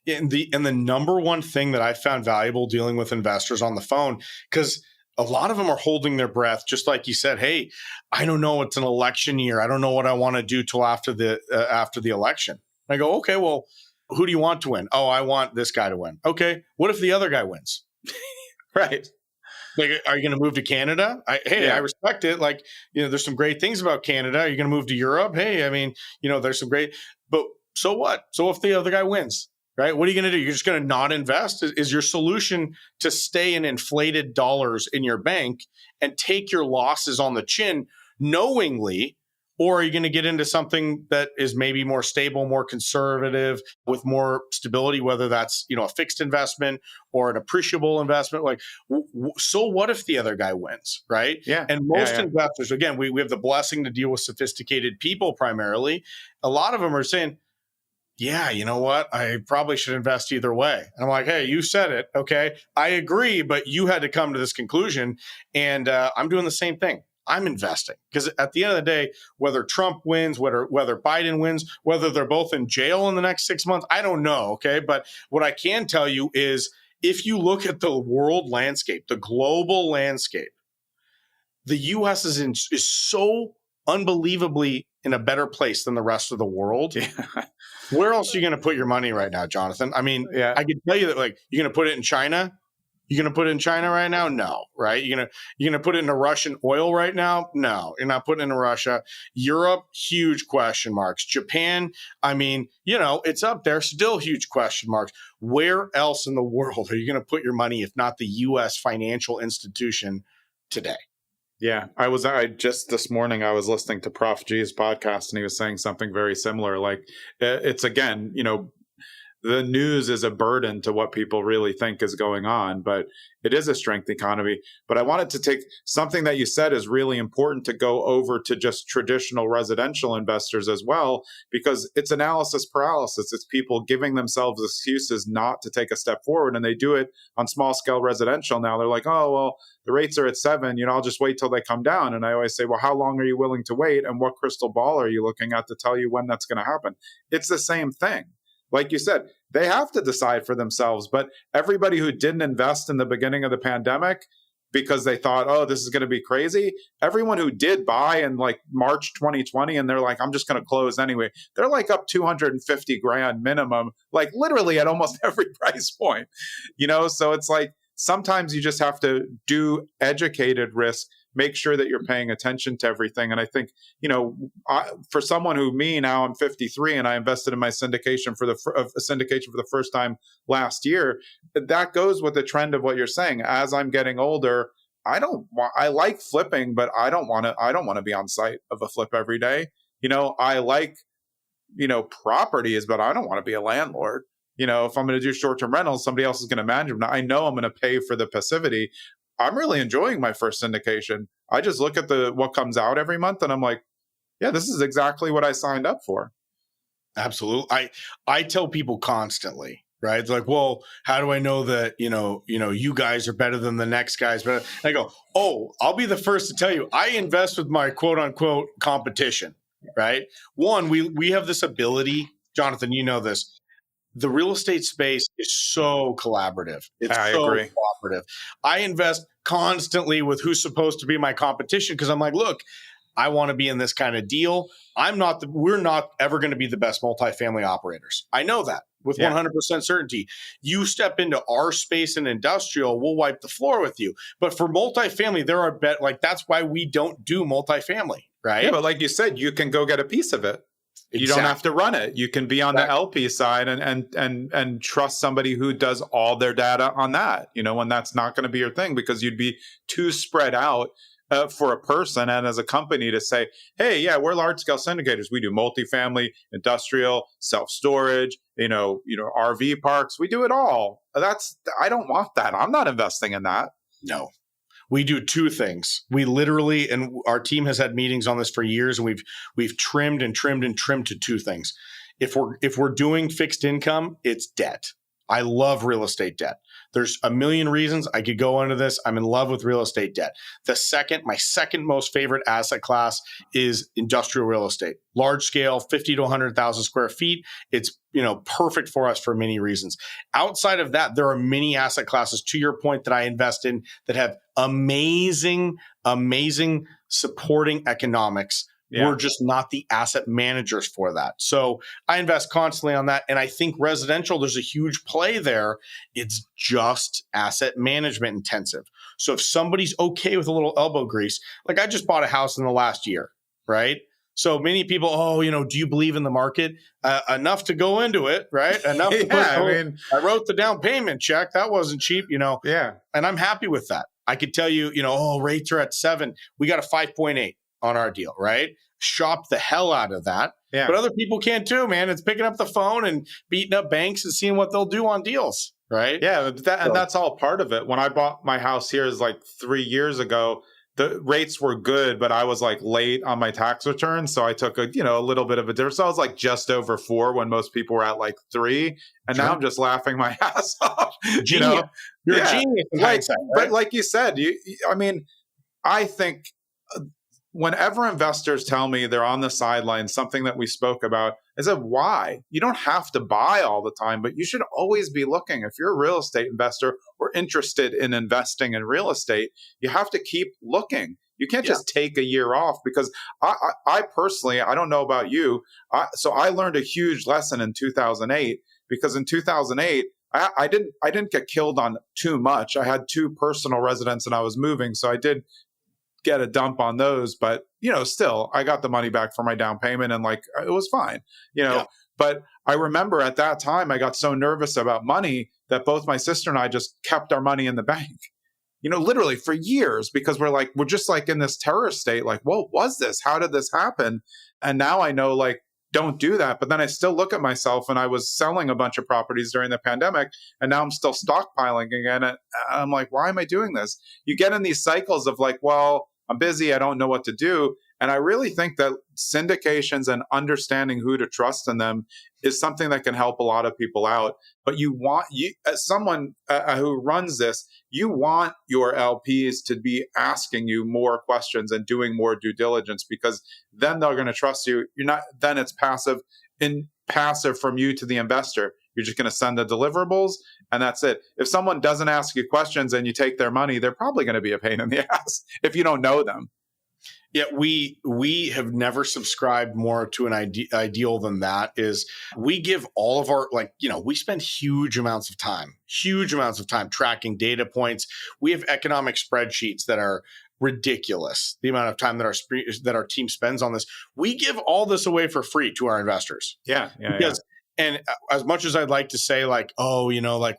[SPEAKER 3] And the number one thing that I found valuable dealing with investors on the phone, because a lot of them are holding their breath, just like you said. Hey, I don't know. It's an election year. I don't know what I want to do till after the election. And I go, okay, well, who do you want to win? Oh, I want this guy to win. Okay, what if the other guy wins?
[SPEAKER 2] Right.
[SPEAKER 3] Like, are you going to move to Canada? I respect it. Like, there's some great things about Canada. Are you going to move to Europe? Hey, I mean, there's some great, but so what? So if the other guy wins? Right? What are you going to do? You're just going to not invest? Is your solution to stay in inflated dollars in your bank and take your losses on the chin knowingly? Or are you going to get into something that is maybe more stable, more conservative, with more stability, whether that's, a fixed investment or an appreciable investment? Like, so what if the other guy wins, right?
[SPEAKER 2] Yeah.
[SPEAKER 3] And most investors, again, we have the blessing to deal with sophisticated people primarily. A lot of them are saying, yeah, you know what? I probably should invest either way. And I'm like, hey, you said it. Okay. I agree, but you had to come to this conclusion. And I'm doing the same thing. I'm investing, because at the end of the day, whether Trump wins, whether Biden wins, whether they're both in jail in the next 6 months, I don't know. Okay. But what I can tell you is, if you look at the world landscape, the global landscape, the U.S. is so unbelievably in a better place than the rest of the world.
[SPEAKER 2] Yeah.
[SPEAKER 3] Where else are you going to put your money right now, Jonathan? I mean, I could tell you that, like, you're going to put it in China. You're going to put it in China right now? No, right? You're going to put it into Russian oil right now? No, you're not putting it into Russia. Europe, huge question marks. Japan, I mean, it's up there, still huge question marks. Where else in the world are you going to put your money if not the U.S. financial institution today?
[SPEAKER 2] Yeah, I just this morning, I was listening to Prof G's podcast, and he was saying something very similar. Like, it's, again, the news is a burden to what people really think is going on, but it is a strength economy. But I wanted to take something that you said is really important to go over to just traditional residential investors as well, because it's analysis paralysis. It's people giving themselves excuses not to take a step forward, and they do it on small scale residential now. They're like, oh, well, the rates are at 7, I'll just wait till they come down. And I always say, well, how long are you willing to wait? And what crystal ball are you looking at to tell you when that's going to happen? It's the same thing. Like you said, they have to decide for themselves. But everybody who didn't invest in the beginning of the pandemic because they thought, oh, this is going to be crazy, everyone who did buy in like March 2020 and they're like, I'm just going to close anyway, they're like up 250 grand minimum, like literally at almost every price point. So it's like, sometimes you just have to do educated risk, make sure that you're paying attention to everything. And I think, for someone now I'm 53 and I invested in my syndication for the first time last year, that goes with the trend of what you're saying. As I'm getting older, I like flipping, but I don't want to be on site of a flip every day. I like, properties, but I don't want to be a landlord. If I'm going to do short-term rentals, somebody else is going to manage them. Now, I know I'm going to pay for the passivity. I'm really enjoying my first syndication. I just look at what comes out every month and I'm like, yeah, this is exactly what I signed up for.
[SPEAKER 3] Absolutely. I tell people constantly, right? It's like, well, how do I know that, you guys are better than the next guys? But I go, oh, I'll be the first to tell you, I invest with my quote unquote competition, right? One, we have this ability, Jonathan, you know this. The real estate space is so collaborative.
[SPEAKER 2] I agree.
[SPEAKER 3] Cooperative. I invest constantly with who's supposed to be my competition, because I'm like, look, I want to be in this kind of deal. We're not ever going to be the best multifamily operators. I know that with 100% certainty. You step into our space in industrial, we'll wipe the floor with you. But for multifamily, there are that's why we don't do multifamily, right?
[SPEAKER 2] Yeah, but like you said, you can go get a piece of it. Exactly. You don't have to run it. You can be on the LP side and trust somebody who does all their data on that, when that's not going to be your thing, because you'd be too spread out for a person and as a company to say, hey, yeah, we're large scale syndicators. We do multifamily, industrial, self-storage, RV parks. We do it all. I don't want that. I'm not investing in that.
[SPEAKER 3] No. We do two things. We literally, and our team has had meetings on this for years, and we've trimmed and trimmed and trimmed to two things. If we're doing fixed income, it's debt. I love real estate debt. There's a million reasons I could go into this. I'm in love with real estate debt. My second most favorite asset class is industrial real estate. Large scale, 50 to 100,000 square feet. It's, perfect for us for many reasons. Outside of that, there are many asset classes, to your point, that I invest in that have amazing supporting economics. Yeah. We're just not the asset managers for that. So I invest constantly on that. And I think residential, there's a huge play there. It's just asset management intensive. So if somebody's okay with a little elbow grease, like I just bought a house in the last year, right? So many people, do you believe in the market? Enough to go into it, right? Enough to I wrote the down payment check. That wasn't cheap, Yeah. And I'm happy with that. I could tell you, rates are at 7. We got a 5.8. on our deal, right? Shop the hell out of that. Yeah. But other people can't too, man. It's picking up the phone and beating up banks and seeing what they'll do on deals, right?
[SPEAKER 2] Yeah, and that's all part of it. When I bought my house here is like 3 years ago, the rates were good, but I was like late on my tax return. So I took a little bit of a difference. So I was like just over 4 when most people were at like 3. And now I'm just laughing my ass off.
[SPEAKER 3] Genius. You're a genius in hindsight, right?
[SPEAKER 2] But like you said, I think whenever investors tell me they're on the sidelines, something that we spoke about, I said, why? You don't have to buy all the time, but you should always be looking. If you're a real estate investor or interested in investing in real estate, you have to keep looking. You can't just take a year off, because I personally, I don't know about you. So I learned a huge lesson in 2008, because in 2008, I didn't get killed on too much. I had 2 personal residents and I was moving. So I did get a dump on those, but still I got the money back for my down payment and it was fine, But I remember at that time I got so nervous about money that both my sister and I just kept our money in the bank, literally for years, because we're just like in this terror state, like, what was this? How did this happen? And now I know, don't do that. But then I still look at myself, and I was selling a bunch of properties during the pandemic, and now I'm still stockpiling again. And I'm like, why am I doing this? You get in these cycles of well, I'm busy, I don't know what to do. And I really think that syndications and understanding who to trust in them is something that can help a lot of people out. But as someone who runs this, you want your LPs to be asking you more questions and doing more due diligence, because then they're going to trust you. Then it's passive from you to the investor. You're just going to send the deliverables, and that's it. If someone doesn't ask you questions and you take their money, they're probably going to be a pain in the ass if you don't know them.
[SPEAKER 3] Yeah, we have never subscribed more to an ideal than that. Is we give all of our, we spend huge amounts of time tracking data points. We have economic spreadsheets that are ridiculous, the amount of time that our team spends on this. We give all this away for free to our investors. And as much as I'd like to say we're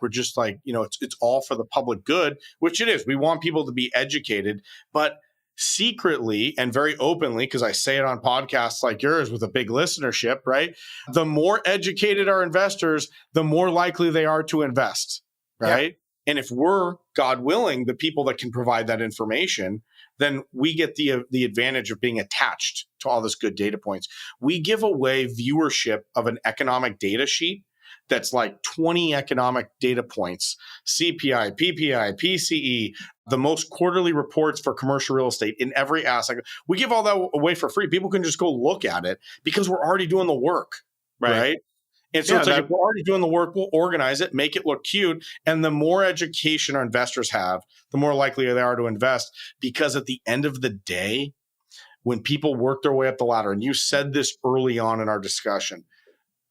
[SPEAKER 3] just it's all for the public good, which it is. We want people to be educated, but secretly and very openly, because I say it on podcasts like yours with a big listenership, right? The more educated our investors, the more likely they are to invest, right? Yeah. And if we're, God willing, the people that can provide that information, then we get the advantage of being attached to all this good data points. We give away viewership of an economic data sheet that's like 20 economic data points, CPI, PPI, PCE, the most quarterly reports for commercial real estate in every asset. We give all that away for free. People can just go look at it because we're already doing the work, right? And so if we're already doing the work, we'll organize it, make it look cute. And the more education our investors have, the more likely they are to invest. Because at the end of the day, when people work their way up the ladder, and you said this early on in our discussion,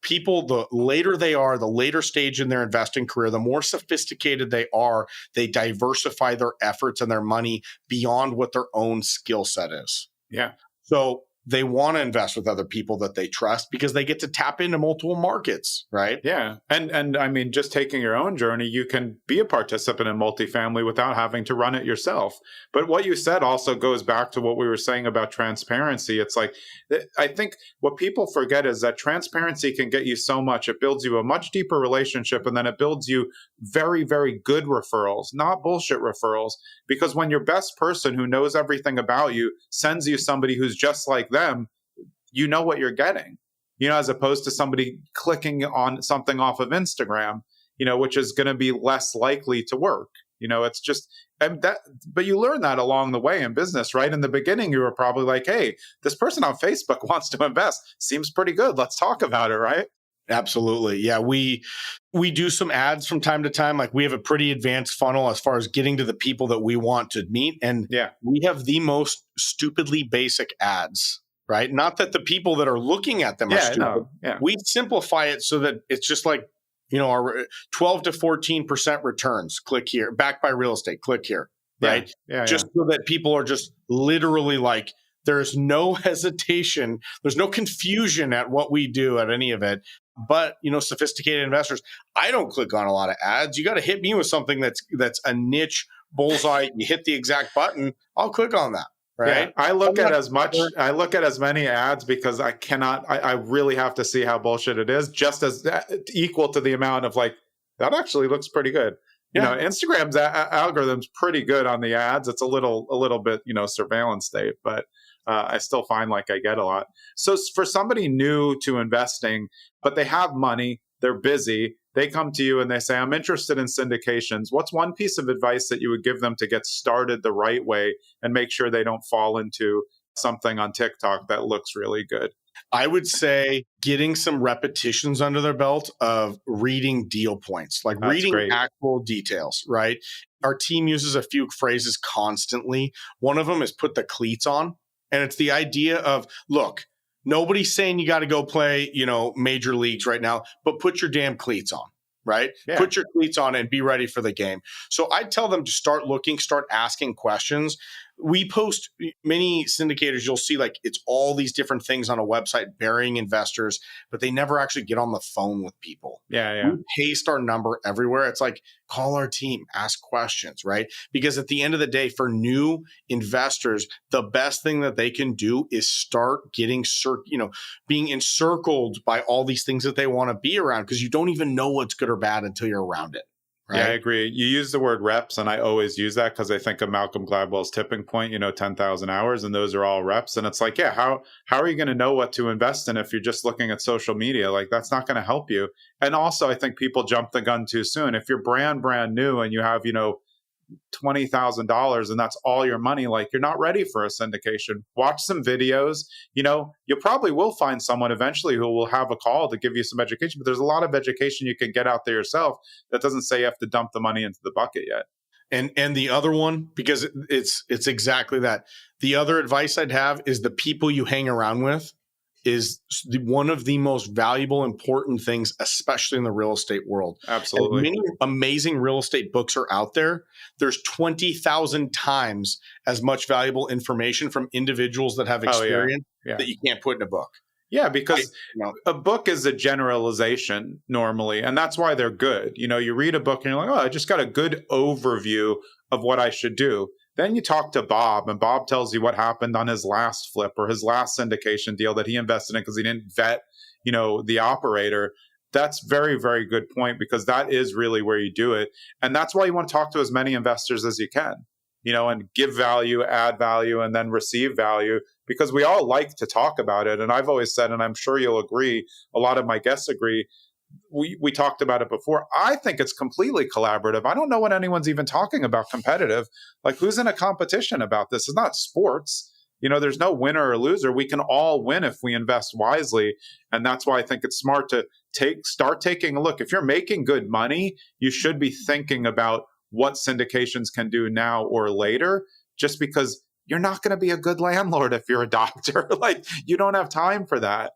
[SPEAKER 3] people, the later they are, the later stage in their investing career, the more sophisticated they are, they diversify their efforts and their money beyond what their own skill set is.
[SPEAKER 2] Yeah.
[SPEAKER 3] So they want to invest with other people that they trust because they get to tap into multiple markets, right?
[SPEAKER 2] Yeah. And I mean, just taking your own journey, you can be a participant in multifamily without having to run it yourself. But what you said also goes back to what we were saying about transparency. It's like, I think what people forget is that transparency can get you so much. It builds you a much deeper relationship, and then it builds you very, very good referrals, not bullshit referrals. Because when your best person who knows everything about you sends you somebody who's just like them, you know what you're getting, as opposed to somebody clicking on something off of Instagram, which is going to be less likely to work. It's just, and that, but you learn that along the way in business, right? In the beginning, you were probably like, hey, this person on Facebook wants to invest. Seems pretty good. Let's talk about it, right?
[SPEAKER 3] Absolutely. Yeah. We do some ads from time to time. Like, we have a pretty advanced funnel as far as getting to the people that we want to meet. And we have the most stupidly basic ads, right? Not that the people that are looking at them are stupid.
[SPEAKER 2] No,
[SPEAKER 3] we simplify it so that it's just like, our 12 to 14% returns, click here, backed by real estate, click here, right? Just so that people are just literally like, there's no hesitation, there's no confusion at what we do at any of it. But, sophisticated investors, I don't click on a lot of ads. You got to hit me with something that's a niche bullseye. You hit the exact button, I'll click on that. Right.
[SPEAKER 2] Yeah, I look at as many ads because I really have to see how bullshit it is, just as equal to the amount of like, that actually looks pretty good. Instagram's algorithm's pretty good on the ads. It's a little bit, surveillance state, but I still find like I get a lot. So for somebody new to investing, but they have money, they're busy, they come to you and they say, I'm interested in syndications. What's one piece of advice that you would give them to get started the right way and make sure they don't fall into something on TikTok that looks really good?
[SPEAKER 3] I would say getting some repetitions under their belt of reading deal points, like
[SPEAKER 2] That's
[SPEAKER 3] reading
[SPEAKER 2] great.
[SPEAKER 3] actual details, right? Our team uses a few phrases constantly. One of them is put the cleats on. And it's the idea of, look, nobody's saying you got to go play, major leagues right now, but put your damn cleats on, right?
[SPEAKER 2] Yeah.
[SPEAKER 3] Put your cleats on and be ready for the game. So I tell them to start looking, start asking questions. We post many syndicators. You'll see like it's all these different things on a website burying investors, but they never actually get on the phone with people.
[SPEAKER 2] Yeah.
[SPEAKER 3] We paste our number everywhere. It's like, call our team, ask questions, right? Because at the end of the day, for new investors, the best thing that they can do is start getting, being encircled by all these things that they want to be around, because you don't even know what's good or bad until you're around it. Right?
[SPEAKER 2] Yeah, I agree. You use the word reps, and I always use that because I think of Malcolm Gladwell's tipping point, 10,000 hours, and those are all reps. And it's like, how are you going to know what to invest in if you're just looking at social media? Like, that's not going to help you. And also, I think people jump the gun too soon. If you're brand new and you have, $20,000 and that's all your money, like, you're not ready for a syndication. Watch some videos. You probably will find someone eventually who will have a call to give you some education, but there's a lot of education you can get out there yourself that doesn't say you have to dump the money into the bucket yet.
[SPEAKER 3] And the other one, because it's exactly that. The other advice I'd have is the people you hang around with is one of the most valuable, important things, especially in the real estate world.
[SPEAKER 2] Absolutely.
[SPEAKER 3] As many amazing real estate books are out there. There's 20,000 times as much valuable information from individuals that have experience that you can't put in a book.
[SPEAKER 2] Yeah, because a book is a generalization normally, and that's why they're good. You read a book and you're like, oh, I just got a good overview of what I should do. Then you talk to Bob, and Bob tells you what happened on his last flip or his last syndication deal that he invested in because he didn't vet, the operator. That's very, very good point, because that is really where you do it. And that's why you want to talk to as many investors as you can, and give value, add value, and then receive value, because we all like to talk about it. And I've always said, and I'm sure you'll agree, a lot of my guests agree, we talked about it before. I think it's completely collaborative. I don't know what anyone's even talking about competitive. Like, who's in a competition about this? It's not sports. There's no winner or loser. We can all win if we invest wisely. And that's why I think it's smart to start taking a look. If you're making good money, you should be thinking about what syndications can do now or later, just because you're not going to be a good landlord if you're a doctor. Like, you don't have time for that.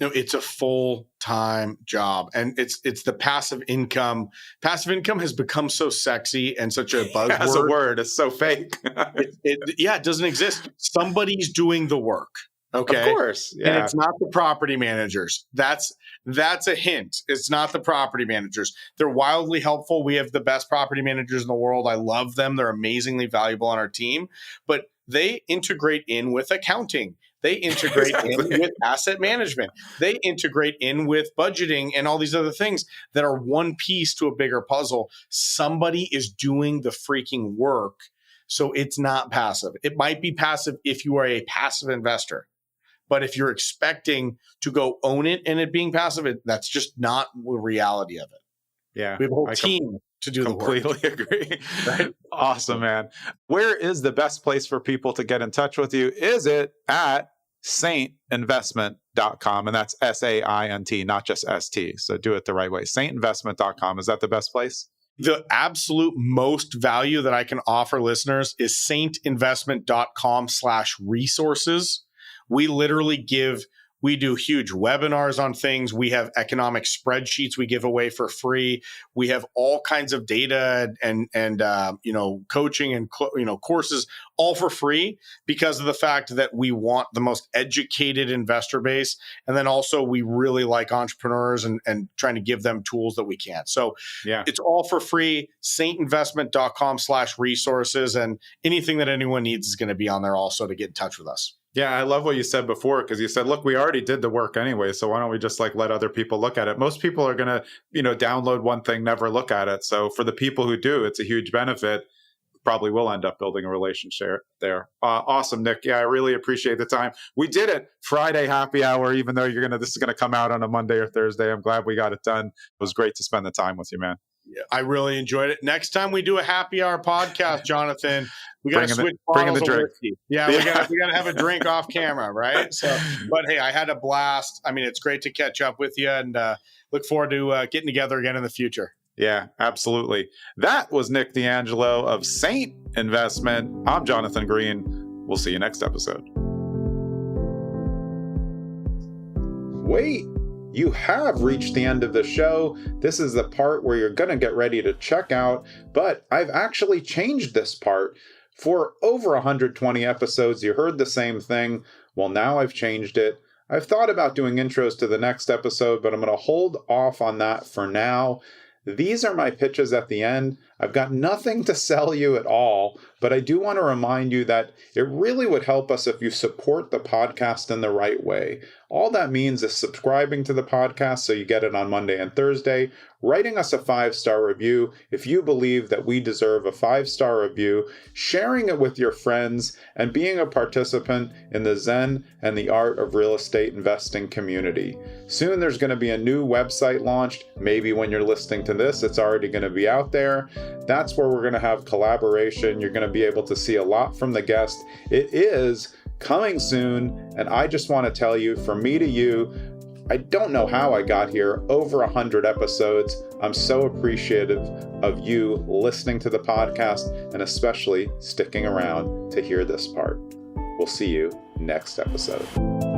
[SPEAKER 3] It's a full-time job, and it's the passive income. Passive income has become so sexy and such a buzzword.
[SPEAKER 2] As a word, it's so fake.
[SPEAKER 3] It doesn't exist. Somebody's doing the work. Okay.
[SPEAKER 2] Of course. Yeah.
[SPEAKER 3] And it's not the property managers. That's a hint. It's not the property managers. They're wildly helpful. We have the best property managers in the world. I love them. They're amazingly valuable on our team, but they integrate in with accounting. They integrate in with asset management. They integrate in with budgeting and all these other things that are one piece to a bigger puzzle. Somebody is doing the freaking work. So it's not passive. It might be passive if you are a passive investor. But if you're expecting to go own it and it being passive, that's just not the reality of it.
[SPEAKER 2] Yeah.
[SPEAKER 3] We have a whole team to do the work.
[SPEAKER 2] Completely agree. Right? Awesome, man. Where is the best place for people to get in touch with you? Is it at saintinvestment.com? And that's SAINT, not just ST. So do it the right way. Saintinvestment.com. Is that the best place?
[SPEAKER 3] The absolute most value that I can offer listeners is saintinvestment.com/resources. We literally we do huge webinars on things. We have economic spreadsheets we give away for free. We have all kinds of data and coaching and courses all for free because of the fact that we want the most educated investor base. And then also we really like entrepreneurs and trying to give them tools that we can. So It's all for free. saintinvestment.com/resources, and anything that anyone needs is going to be on there also to get in touch with us.
[SPEAKER 2] Yeah, I love what you said before, because you said, look, we already did the work anyway, so why don't we just let other people look at it? Most people are going to, download one thing, never look at it. So for the people who do, it's a huge benefit. Probably will end up building a relationship there. Awesome, Nic. Yeah, I really appreciate the time. We did it. Friday happy hour, even though this is going to come out on a Monday or Thursday. I'm glad we got it done. It was great to spend the time with you, man.
[SPEAKER 3] Yeah, I really enjoyed it. Next time we do a happy hour podcast, Jonathan, we got to switch bottles of whiskey. Yeah, we got to have a drink off camera, right? So, but hey, I had a blast. I mean, it's great to catch up with you, and look forward to getting together again in the future.
[SPEAKER 2] Yeah, absolutely. That was Nic DeAngelo of Saint Investment. I'm Jonathan Green. We'll see you next episode. Wait. You have reached the end of the show. This is the part where you're going to get ready to check out, but I've actually changed this part. For over 120 episodes, you heard the same thing. Well, now I've changed it. I've thought about doing intros to the next episode, but I'm going to hold off on that for now. These are my pitches at the end. I've got nothing to sell you at all, but I do want to remind you that it really would help us if you support the podcast in the right way. All that means is subscribing to the podcast so you get it on Monday and Thursday, writing us a 5-star review if you believe that we deserve a 5-star review, sharing it with your friends, and being a participant in the Zen and the Art of Real Estate Investing community. Soon there's going to be a new website launched. Maybe when you're listening to this, it's already going to be out there. That's where we're going to have collaboration. You're going to be able to see a lot from the guest. It is coming soon, and I just want to tell you, from me to you, I don't know how I got here, over 100 episodes. I'm so appreciative of you listening to the podcast and especially sticking around to hear this part. We'll see you next episode.